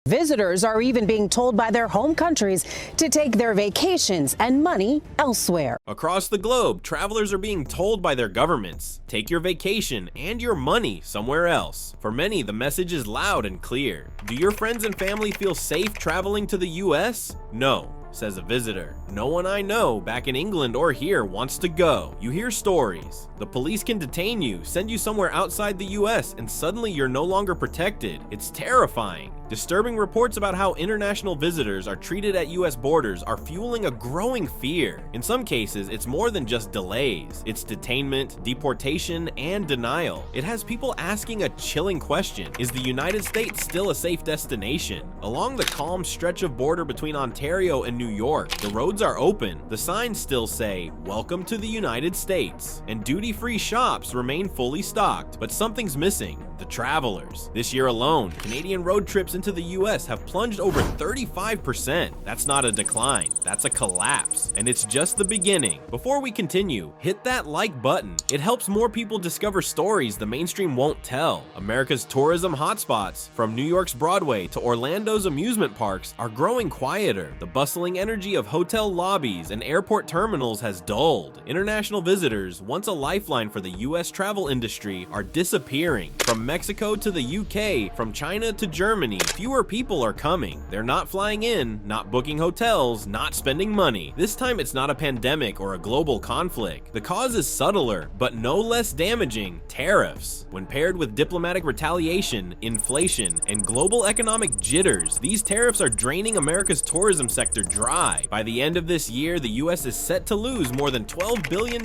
Visitors are even being told by their home countries to take their vacations and money elsewhere. Across the globe, travelers are being told by their governments, take your vacation and your money somewhere else. For many, the message is loud and clear. Do your friends and family feel safe traveling to the US? No, says a visitor. No one I know back in England or here wants to go. You hear stories. The police can detain you, send you somewhere outside the US, and suddenly you're no longer protected. It's terrifying. Disturbing reports about how international visitors are treated at US borders are fueling a growing fear. In some cases, it's more than just delays. It's detainment, deportation, and denial. It has people asking a chilling question: is the United States still a safe destination? Along the calm stretch of border between Ontario and New York, the roads are open. The signs still say, "Welcome to the United States," and duty-free shops remain fully stocked. But something's missing: the travelers. This year alone, Canadian road trips into the US have plunged over 35%. That's not a decline, that's a collapse. And it's just the beginning. Before we continue, hit that like button. It helps more people discover stories the mainstream won't tell. America's tourism hotspots, from New York's Broadway to Orlando's amusement parks, are growing quieter. The bustling energy of hotel lobbies and airport terminals has dulled. International visitors, once a lifeline for the US travel industry, are disappearing. From Mexico to the UK, from China to Germany, fewer people are coming. They're not flying in, not booking hotels, not spending money. This time it's not a pandemic or a global conflict. The cause is subtler, but no less damaging: tariffs. When paired with diplomatic retaliation, inflation, and global economic jitters, these tariffs are draining America's tourism sector dry. By the end of this year, the US is set to lose more than $12 billion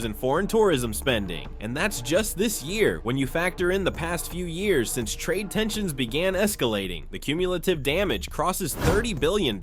in foreign tourism spending. And that's just this year. When you factor in the past few years since trade tensions began escalating, the cumulative damage crosses $30 billion.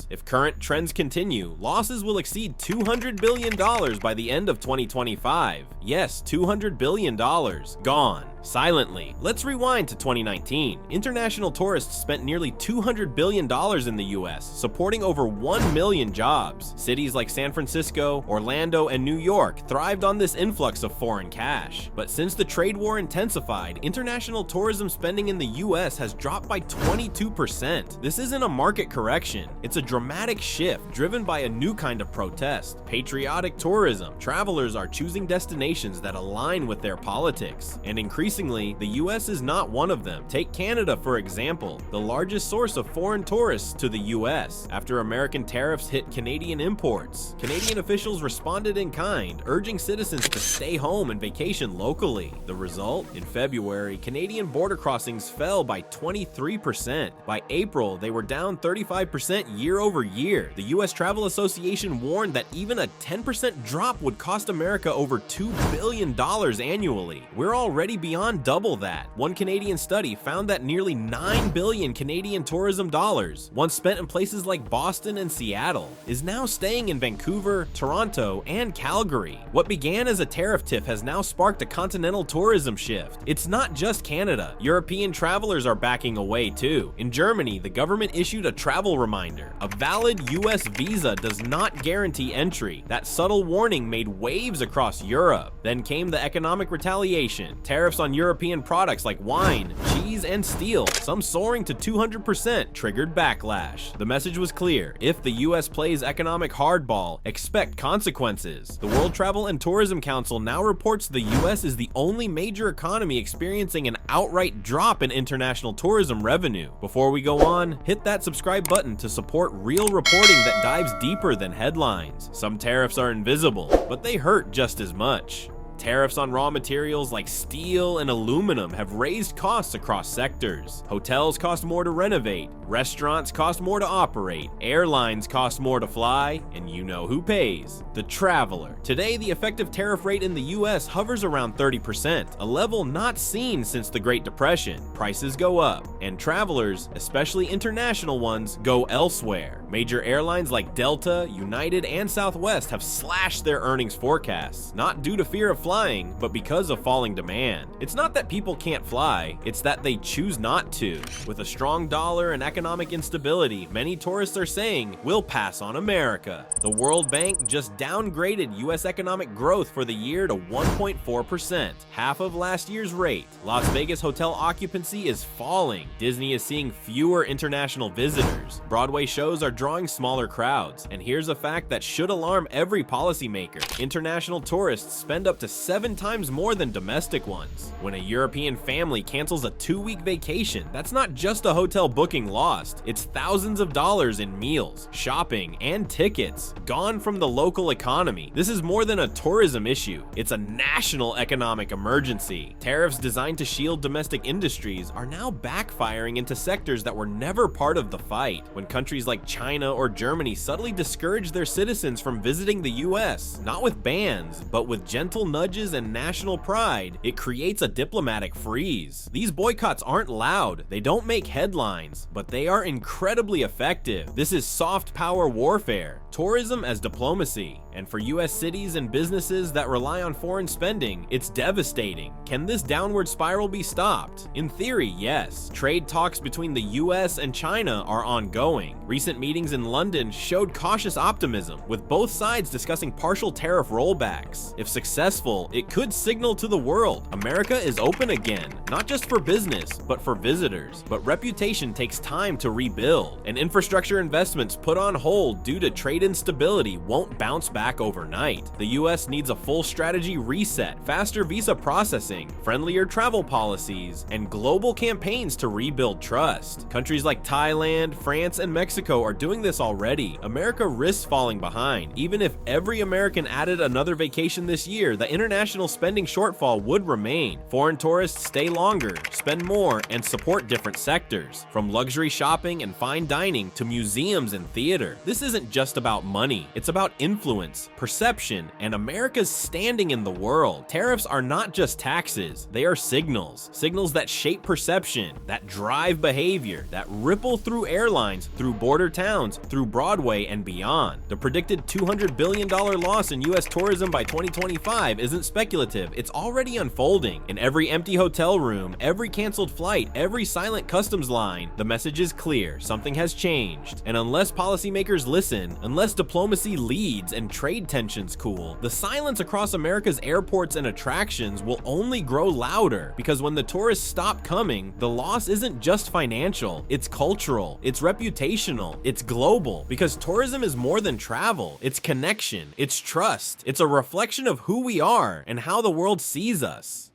If current trends continue, losses will exceed $200 billion by the end of 2025. Yes, $200 billion gone. Silently. Let's rewind to 2019. International tourists spent nearly $200 billion in the US, supporting over 1 million jobs. Cities like San Francisco, Orlando, and New York thrived on this influx of foreign cash. But since the trade war intensified, international tourism spending in the US has dropped by 22%. This isn't a market correction. It's a dramatic shift driven by a new kind of protest: patriotic tourism. Travelers are choosing destinations that align with their politics, and increasingly, the US is not one of them. Take Canada, for example, the largest source of foreign tourists to the US. After American tariffs hit Canadian imports, Canadian officials responded in kind, urging citizens to stay home and vacation locally. The result? In February, Canadian border crossings fell by 23%. By April, they were down 35% year over year. The US Travel Association warned that even a 10% drop would cost America over $2 billion annually. We're already beyond double that. One Canadian study found that nearly 9 billion Canadian tourism dollars, once spent in places like Boston and Seattle, is now staying in Vancouver, Toronto, and Calgary. What began as a tariff tiff has now sparked a continental tourism shift. It's not just Canada. European travelers are backing away too. In Germany, the government issued a travel reminder: a valid US visa does not guarantee entry. That subtle warning made waves across Europe. Then came the economic retaliation. Tariffs on European products like wine, cheese, and steel, some soaring to 200%, triggered backlash. The message was clear: if the US plays economic hardball, expect consequences. The World Travel and Tourism Council now reports the US is the only major economy experiencing an outright drop in international tourism revenue. Before we go on, hit that subscribe button to support real reporting that dives deeper than headlines. Some tariffs are invisible, but they hurt just as much. Tariffs on raw materials like steel and aluminum have raised costs across sectors. Hotels cost more to renovate, restaurants cost more to operate, airlines cost more to fly, and you know who pays: the traveler. Today, the effective tariff rate in the US hovers around 30%, a level not seen since the Great Depression. Prices go up, and travelers, especially international ones, go elsewhere. Major airlines like Delta, United, and Southwest have slashed their earnings forecasts, not due to fear of flying, but because of falling demand. It's not that people can't fly, it's that they choose not to. With a strong dollar and economic instability, many tourists are saying, we'll pass on America. The World Bank just downgraded US economic growth for the year to 1.4%, half of last year's rate. Las Vegas hotel occupancy is falling. Disney is seeing fewer international visitors. Broadway shows are drawing smaller crowds. And here's a fact that should alarm every policymaker. International tourists spend up to 7 times more than domestic ones. When a European family cancels a 2-week vacation, that's not just a hotel booking lost. It's thousands of dollars in meals, shopping, and tickets gone from the local economy. This is more than a tourism issue. It's a national economic emergency. Tariffs designed to shield domestic industries are now backfiring into sectors that were never part of the fight. When countries like China or Germany subtly discourage their citizens from visiting the US, not with bans, but with gentle nudges and national pride, it creates a diplomatic freeze. These boycotts aren't loud, they don't make headlines, but they are incredibly effective. This is soft power warfare, tourism as diplomacy. And for US cities and businesses that rely on foreign spending, it's devastating. Can this downward spiral be stopped? In theory, yes. Trade talks between the US and China are ongoing. Recent meetings in London showed cautious optimism, with both sides discussing partial tariff rollbacks. If successful, it could signal to the world America is open again, not just for business, but for visitors. But reputation takes time to rebuild, and infrastructure investments put on hold due to trade instability won't bounce back overnight. The US needs a full strategy reset, faster visa processing, friendlier travel policies, and global campaigns to rebuild trust. Countries like Thailand, France, and Mexico are doing this already. America risks falling behind. Even if every American added another vacation this year, the international spending shortfall would remain. Foreign tourists stay longer, spend more, and support different sectors, from luxury shopping and fine dining to museums and theater. This isn't just about money, it's about influence, perception, and America's standing in the world. Tariffs are not just taxes, they are signals. Signals that shape perception, that drive behavior, that ripple through airlines, through border towns, through Broadway, and beyond. The predicted $200 billion loss in US tourism by 2025 isn't speculative, it's already unfolding. In every empty hotel room, every canceled flight, every silent customs line, the message is clear: something has changed. And unless policymakers listen, unless diplomacy leads and trade tensions cool, the silence across America's airports and attractions will only grow louder. Because when the tourists stop coming, the loss isn't just financial, it's cultural, it's reputational, it's global. Because tourism is more than travel, it's connection, it's trust, it's a reflection of who we are and how the world sees us.